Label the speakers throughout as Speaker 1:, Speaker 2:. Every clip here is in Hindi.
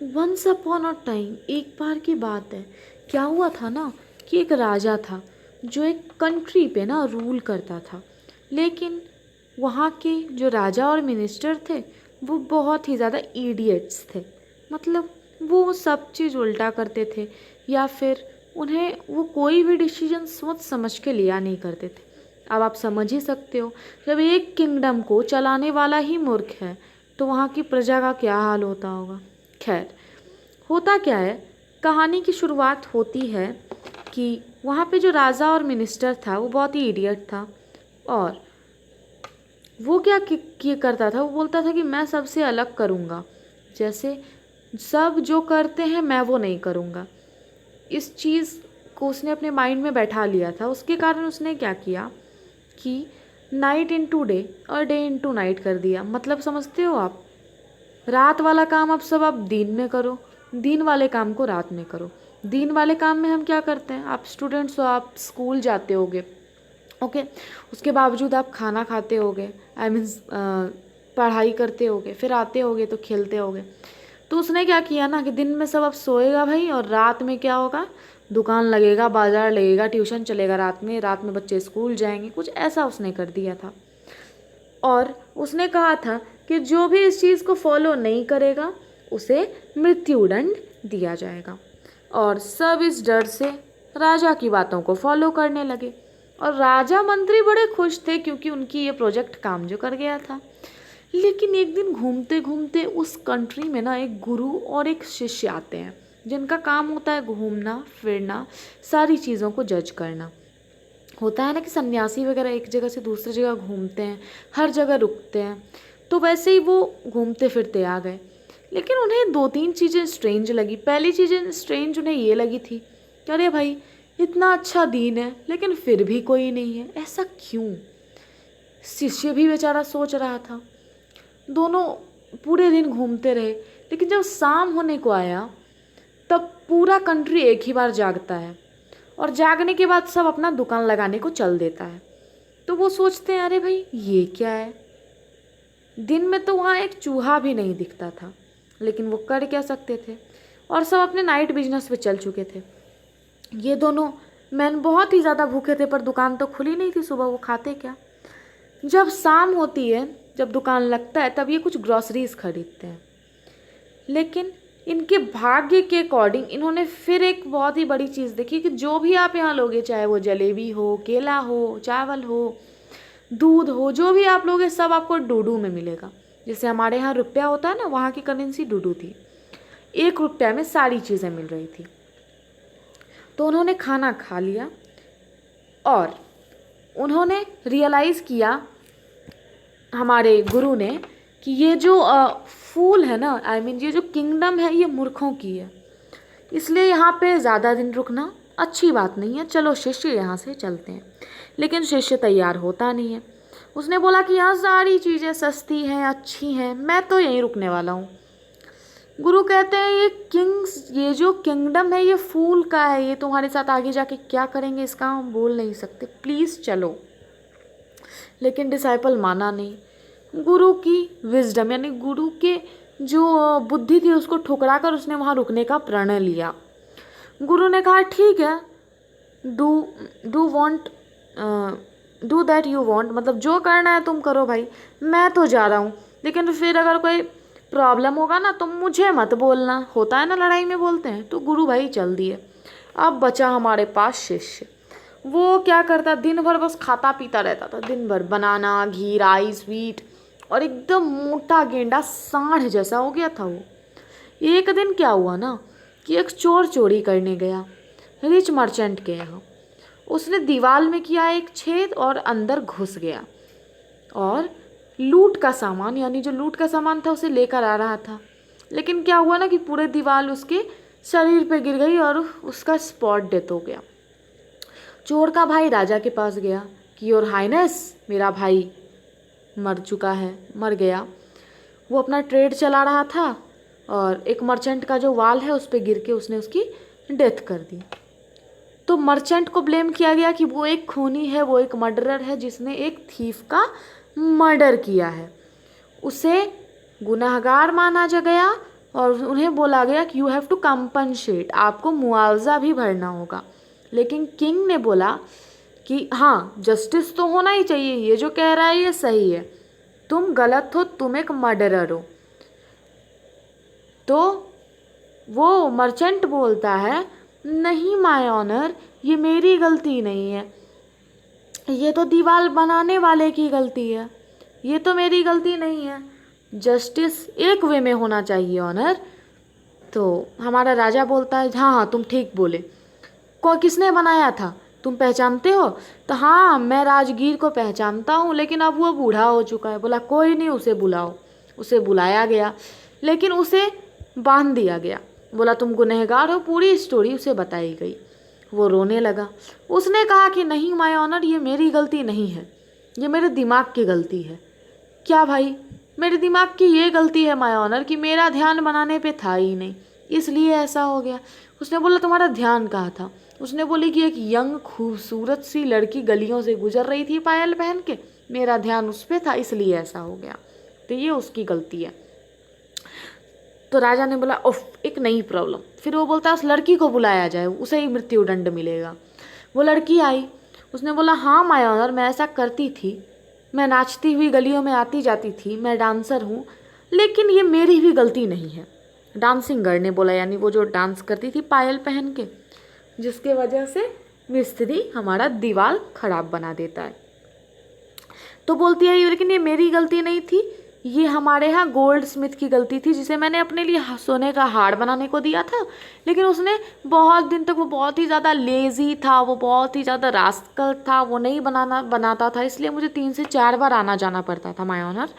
Speaker 1: वंस अपॉन अ टाइम, एक बार की बात है, क्या हुआ था ना कि एक राजा था जो एक कंट्री पे ना रूल करता था। लेकिन वहाँ के जो राजा और मिनिस्टर थे वो बहुत ही ज़्यादा इडियट्स थे। मतलब वो सब चीज़ उल्टा करते थे, या फिर उन्हें वो कोई भी डिसीजन सोच समझ के लिया नहीं करते थे। अब आप समझ ही सकते हो, जब एक किंगडम को चलाने वाला ही मूर्ख है तो वहाँ की प्रजा का क्या हाल होता होगा। खैर, होता क्या है, कहानी की शुरुआत होती है कि वहाँ पे जो राजा और मिनिस्टर था वो बहुत ही इडियट था। और वो क्या करता था, वो बोलता था कि मैं सबसे अलग करूँगा, जैसे सब जो करते हैं मैं वो नहीं करूँगा। इस चीज़ को उसने अपने माइंड में बैठा लिया था। उसके कारण उसने क्या किया कि नाइट इनटू डे और डे इनटू नाइट कर दिया। मतलब समझते हो आप, रात वाला काम अब सब आप दिन में करो, दिन वाले काम को रात में करो। दिन वाले काम में हम क्या करते हैं, आप स्टूडेंट्स हो, आप स्कूल जाते होगे, ओके, उसके बावजूद आप खाना खाते होगे, आई मीन्स पढ़ाई करते होगे, फिर आते होगे तो खेलते होगे। तो उसने क्या किया ना कि दिन में सब अब सोएगा भाई, और रात में क्या होगा, दुकान लगेगा, बाजार लगेगा, ट्यूशन चलेगा रात में बच्चे स्कूल जाएंगे, कुछ ऐसा उसने कर दिया था। और उसने कहा था कि जो भी इस चीज़ को फॉलो नहीं करेगा उसे मृत्युदंड दिया जाएगा। और सब इस डर से राजा की बातों को फॉलो करने लगे। और राजा मंत्री बड़े खुश थे क्योंकि उनकी ये प्रोजेक्ट काम जो कर गया था। लेकिन एक दिन घूमते घूमते उस कंट्री में ना एक गुरु और एक शिष्य आते हैं, जिनका काम होता है घूमना फिरना, सारी चीज़ों को जज करना। होता है ना कि सन्यासी वगैरह एक जगह से दूसरी जगह घूमते हैं, हर जगह रुकते हैं, तो वैसे ही वो घूमते फिरते आ गए। लेकिन उन्हें दो तीन चीज़ें स्ट्रेंज लगी। पहली चीज़ें स्ट्रेंज उन्हें ये लगी थी कि अरे भाई, इतना अच्छा दीन है लेकिन फिर भी कोई नहीं है, ऐसा क्यों। शिष्य भी बेचारा सोच रहा था। दोनों पूरे दिन घूमते रहे, लेकिन जब शाम होने को आया तब पूरा कंट्री एक ही बार जागता है, और जागने के बाद सब अपना दुकान लगाने को चल देता है। तो वो सोचते हैं अरे भाई ये क्या है, दिन में तो वहाँ एक चूहा भी नहीं दिखता था, लेकिन वो कर क्या सकते थे, और सब अपने नाइट बिजनेस पे चल चुके थे। ये दोनों मैन बहुत ही ज़्यादा भूखे थे, पर दुकान तो खुली नहीं थी, सुबह वो खाते क्या। जब शाम होती है, जब दुकान लगता है, तब ये कुछ ग्रॉसरीज खरीदते हैं। लेकिन इनके भाग्य के अकॉर्डिंग इन्होंने फिर एक बहुत ही बड़ी चीज़ देखी कि जो भी आप यहाँ लोगे, चाहे वो जलेबी हो, केला हो, चावल हो, दूध हो, जो भी आप लोगे सब आपको डूडू में मिलेगा। जैसे हमारे यहाँ रुपया होता है ना, वहाँ की करेंसी डूडू थी। 1 रुपया में सारी चीज़ें मिल रही थी। तो उन्होंने खाना खा लिया और उन्होंने रियलाइज़ किया, हमारे गुरु ने, कि ये जो फूल है ना, आई मीन ये जो किंगडम है ये मूर्खों की है, इसलिए यहाँ पे ज़्यादा दिन रुकना अच्छी बात नहीं है। चलो शिष्य यहाँ से चलते हैं। लेकिन शिष्य तैयार होता नहीं है। उसने बोला कि यहाँ सारी चीज़ें सस्ती हैं, अच्छी हैं, मैं तो यहीं रुकने वाला हूँ। गुरु कहते हैं ये जो किंगडम है ये फूल का है, ये तुम्हारे साथ आगे जाके क्या करेंगे इसका हम बोल नहीं सकते, प्लीज़ चलो। लेकिन डिसाइपल माना नहीं। गुरु की विजडम यानी गुरु के जो बुद्धि थी उसको ठुकरा कर उसने वहाँ रुकने का प्रण लिया। गुरु ने कहा ठीक है, do do want do that you want, मतलब जो करना है तुम करो भाई, मैं तो जा रहा हूँ। लेकिन फिर अगर कोई प्रॉब्लम होगा ना तो मुझे मत बोलना, होता है ना लड़ाई में बोलते हैं। तो गुरु भाई चल दिए। अब बचा हमारे पास शिष्य। वो क्या करता, दिन भर बस खाता पीता रहता था, दिन भर बनाना, घी, राइस, स्वीट, और एकदम मोटा गेंडा सांड जैसा हो गया था वो। एक दिन क्या हुआ ना कि एक चोर चोरी करने गया रिच मर्चेंट के यहाँ। उसने दीवार में किया एक छेद और अंदर घुस गया और लूट का सामान, यानी जो लूट का सामान था उसे लेकर आ रहा था। लेकिन क्या हुआ ना कि पूरे दीवार उसके शरीर पे गिर गई और उसका स्पॉट डेथ हो गया। चोर का भाई राजा के पास गया कि योर हाइनेस, मेरा भाई मर चुका है, मर गया। वो अपना ट्रेड चला रहा था और एक मर्चेंट का जो वाल है उस पर गिर के उसने उसकी डेथ कर दी। तो मर्चेंट को ब्लेम किया गया कि वो एक खूनी है, वो एक मर्डरर है जिसने एक थीफ का मर्डर किया है। उसे गुनहगार माना जा गया और उन्हें बोला गया कि यू हैव टू कंपनसेट, आपको मुआवजा भी भरना होगा। लेकिन किंग ने बोला कि हाँ, जस्टिस तो होना ही चाहिए, ये जो कह रहा है ये सही है, तुम गलत हो, तुम एक मर्डरर हो। तो वो मर्चेंट बोलता है, नहीं माय ऑनर, ये मेरी गलती नहीं है, ये तो दीवार बनाने वाले की गलती है, ये तो मेरी गलती नहीं है, जस्टिस एक वे में होना चाहिए ऑनर। तो हमारा राजा बोलता है, हाँ हाँ तुम ठीक बोले, को किसने बनाया था, तुम पहचानते हो? तो हाँ, मैं राजगीर को पहचानता हूँ, लेकिन अब वो बूढ़ा हो चुका है। बोला कोई नहीं, उसे बुलाओ। उसे बुलाया गया, लेकिन उसे बांध दिया गया। बोला तुम गुनहगार हो, पूरी स्टोरी उसे बताई गई। वो रोने लगा। उसने कहा कि नहीं माय ऑनर, ये मेरी गलती नहीं है, ये मेरे दिमाग की गलती है। क्या भाई? मेरे दिमाग की ये गलती है माय ऑनर कि मेरा ध्यान बनाने पे था ही नहीं, इसलिए ऐसा हो गया। उसने बोला तुम्हारा ध्यान कहाँ था? उसने बोली कि एक यंग खूबसूरत सी लड़की गलियों से गुजर रही थी पायल पहन के, मेरा ध्यान उस पर था, इसलिए ऐसा हो गया, तो ये उसकी गलती है। तो राजा ने बोला उफ, एक नई प्रॉब्लम। फिर वो बोलता है उस लड़की को बुलाया जाए, उसे ही मृत्युदंड मिलेगा। वो लड़की आई, उसने बोला हाँ माय ऑनर, मैं ऐसा करती थी, मैं नाचती हुई गलियों में आती जाती थी, मैं डांसर हूँ, लेकिन ये मेरी भी गलती नहीं है। डांसिंग गर्ल ने बोला, यानी वो जो डांस करती थी पायल पहन के, जिसके वजह से मिस्त्री हमारा दीवार खराब बना देता है। तो बोलती है लेकिन ये मेरी गलती नहीं थी, ये हमारे यहाँ गोल्ड स्मिथ की गलती थी, जिसे मैंने अपने लिए सोने का हार बनाने को दिया था, लेकिन उसने बहुत दिन तक, वो बहुत ही ज़्यादा लेज़ी था, वो बहुत ही ज़्यादा रास्कल था, वो नहीं बनाता था, इसलिए मुझे 3 से 4 बार आना जाना पड़ता था माय ऑनर।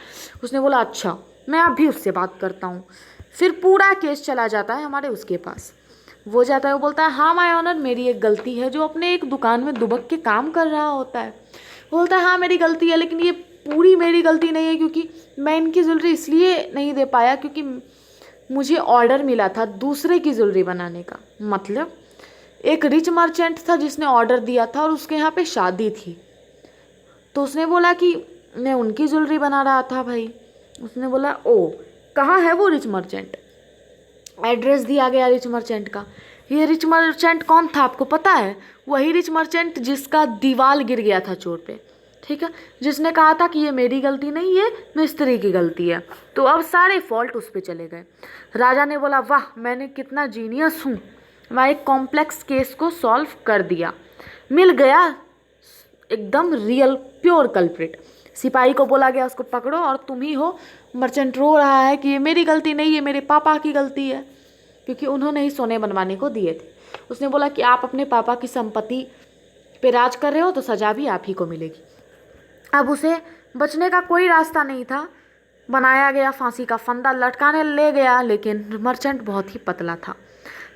Speaker 1: उसने बोला अच्छा, मैं अभी उससे बात करता हूँ। फिर पूरा केस चला जाता है हमारे उसके पास। वो जाता है, वो बोलता है हाँ माय ऑनर, मेरी एक गलती है, जो अपने एक दुकान में दुबक के काम कर रहा होता है। बोलता है हाँ मेरी गलती है, लेकिन ये पूरी मेरी गलती नहीं है, क्योंकि मैं इनकी ज्वेलरी इसलिए नहीं दे पाया क्योंकि मुझे ऑर्डर मिला था दूसरे की ज्वेलरी बनाने का। मतलब एक रिच मर्चेंट था जिसने ऑर्डर दिया था और उसके यहाँ पे शादी थी, तो उसने बोला कि मैं उनकी ज्वेलरी बना रहा था भाई। उसने बोला ओ, कहाँ है वो रिच मर्चेंट? एड्रेस दिया गया रिच मर्चेंट का। ये रिच मर्चेंट कौन था आपको पता है? वही रिच मर्चेंट जिसका दीवार गिर गया था चोट पे, ठीक है, जिसने कहा था कि ये मेरी गलती नहीं, ये मिस्त्री की गलती है। तो अब सारे फॉल्ट उस पर चले गए। राजा ने बोला वाह, मैंने कितना जीनियस हूँ, मैं एक कॉम्प्लेक्स केस को सॉल्व कर दिया, मिल गया एकदम रियल प्योर कल्प्रिट। सिपाही को बोला गया उसको पकड़ो और तुम ही हो। मर्चेंट रो रहा है कि ये मेरी गलती नहीं, ये मेरे पापा की गलती है, क्योंकि उन्होंने ही सोने बनवाने को दिए थे। उसने बोला कि आप अपने पापा की संपत्ति पे राज कर रहे हो, तो सजा भी आप ही को मिलेगी। अब उसे बचने का कोई रास्ता नहीं था। बनाया गया फांसी का फंदा, लटकाने ले गया, लेकिन मर्चेंट बहुत ही पतला था।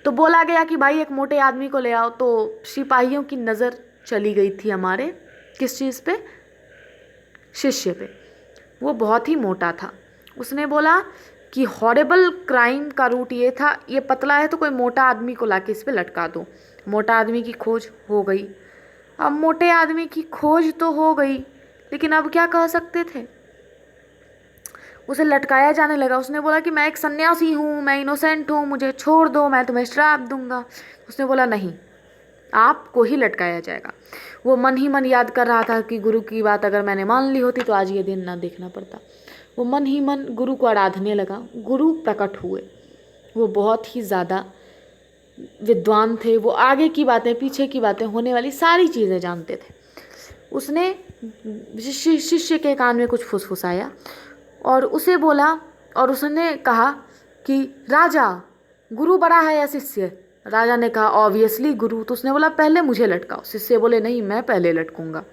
Speaker 1: तो बोला गया कि भाई एक मोटे आदमी को ले आओ। तो सिपाहियों की नज़र चली गई थी हमारे किस चीज़ पे? शिष्य पे। वो बहुत ही मोटा था। उसने बोला कि हॉरेबल क्राइम का रूट ये था, ये पतला है तो कोई मोटा आदमी को लाके इस पे लटका दो। मोटा आदमी की खोज हो गई। अब मोटे आदमी की खोज तो हो गई, लेकिन अब क्या कह सकते थे? उसे लटकाया जाने लगा। उसने बोला कि मैं एक सन्यासी हूँ, मैं इनोसेंट हूँ, मुझे छोड़ दो, मैं तुम्हें श्राप दूंगा। उसने बोला नहीं, आपको ही लटकाया जाएगा। वो मन ही मन याद कर रहा था कि गुरु की बात अगर मैंने मान ली होती तो आज ये दिन ना देखना पड़ता। वो मन ही मन गुरु को आराधने लगा। गुरु प्रकट हुए। वो बहुत ही ज़्यादा विद्वान थे। वो आगे की बातें, पीछे की बातें, होने वाली सारी चीज़ें जानते थे। उसने शिष्य के कान में कुछ फुसफुसाया और उसे बोला, और उसने कहा कि राजा, गुरु बड़ा है या शिष्य? राजा ने कहा ऑब्वियसली गुरु। तो उसने बोला पहले मुझे लटकाओ। शिष्य बोले नहीं, मैं पहले लटकूंगा।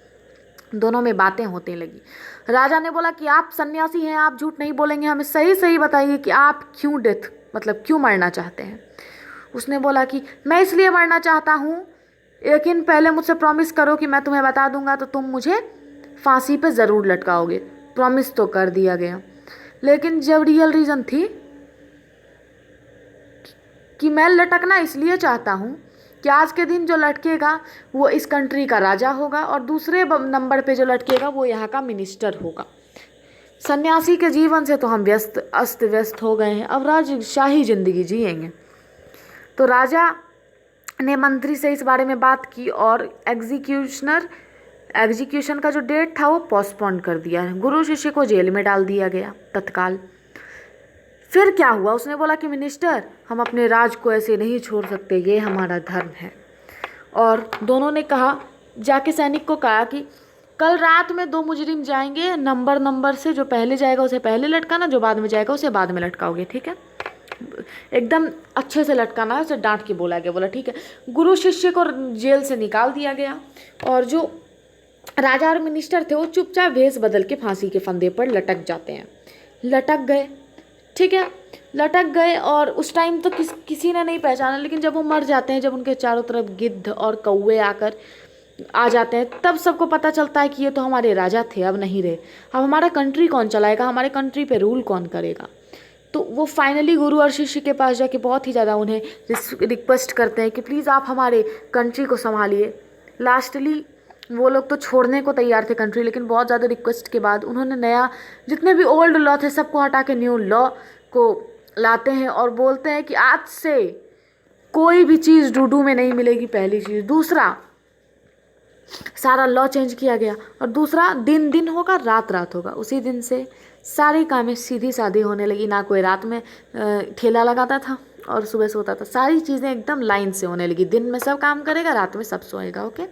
Speaker 1: दोनों में बातें होने लगी। राजा ने बोला कि आप सन्यासी हैं, आप झूठ नहीं बोलेंगे, हमें सही सही बताइए कि आप क्यों डेथ, मतलब क्यों मरना चाहते हैं। उसने बोला कि मैं इसलिए मरना चाहता हूँ, लेकिन पहले मुझसे प्रॉमिस करो कि मैं तुम्हें बता दूंगा तो तुम मुझे फांसी पे ज़रूर लटकाओगे। प्रॉमिस तो कर दिया गया, लेकिन जब रियल रीज़न थी कि मैं लटकना इसलिए चाहता हूँ कि आज के दिन जो लटकेगा वो इस कंट्री का राजा होगा और दूसरे नंबर पे जो लटकेगा वो यहाँ का मिनिस्टर होगा। सन्यासी के जीवन से तो हम अस्त व्यस्त हो गए हैं, अब राजशाही जिंदगी जिएंगे। तो राजा ने मंत्री से इस बारे में बात की और एग्जीक्यूशन का जो डेट था वो पोस्टपोन कर दिया। गुरु शिष्य को जेल में डाल दिया गया तत्काल। फिर क्या हुआ, उसने बोला कि मिनिस्टर, हम अपने राज को ऐसे नहीं छोड़ सकते, ये हमारा धर्म है। और दोनों ने कहा, जाके सैनिक को कहा कि कल रात में 2 मुजरिम जाएंगे, नंबर से, जो पहले जाएगा उसे पहले लटकाना, जो बाद में जाएगा उसे बाद में लटकाओगे, ठीक है। एकदम अच्छे से लटकाना है, उसे डांट के बोला गया। बोला ठीक है। गुरु शिष्य को जेल से निकाल दिया गया और जो राजा और मिनिस्टर थे वो चुपचाप भेष बदल के फांसी के फंदे पर लटक जाते हैं। लटक गए, ठीक है, लटक गए। और उस टाइम तो किसी ने नहीं पहचाना, लेकिन जब वो मर जाते हैं, जब उनके चारों तरफ गिद्ध और कौवे आकर आ जाते हैं, तब सबको पता चलता है कि ये तो हमारे राजा थे, अब नहीं रहे। अब हमारा कंट्री कौन चलाएगा, हमारे कंट्री पे रूल कौन करेगा। तो वो फाइनली गुरु और शिष्य के पास जाके बहुत ही ज़्यादा उन्हें रिक्वेस्ट करते हैं कि प्लीज़ आप हमारे कंट्री को संभालिए। लास्टली वो लोग तो छोड़ने को तैयार थे कंट्री, लेकिन बहुत ज़्यादा रिक्वेस्ट के बाद उन्होंने नया, जितने भी ओल्ड लॉ थे सबको हटा के न्यू लॉ को लाते हैं और बोलते हैं कि आज से कोई भी चीज़ डूडू में नहीं मिलेगी, पहली चीज़। दूसरा, सारा लॉ चेंज किया गया। और दूसरा, दिन दिन होगा, रात रात होगा। उसी दिन से सारी कामें सीधी सादी होने लगी। ना कोई रात में ठेला लगाता था और सुबह सोता था, सारी चीज़ें एकदम लाइन से होने लगी। दिन में सब काम करेगा, रात में सब सोएगा। ओके,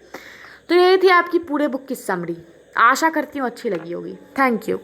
Speaker 1: तो यही थी आपकी पूरे बुक की समरी। आशा करती हूँ अच्छी लगी होगी। Thank you.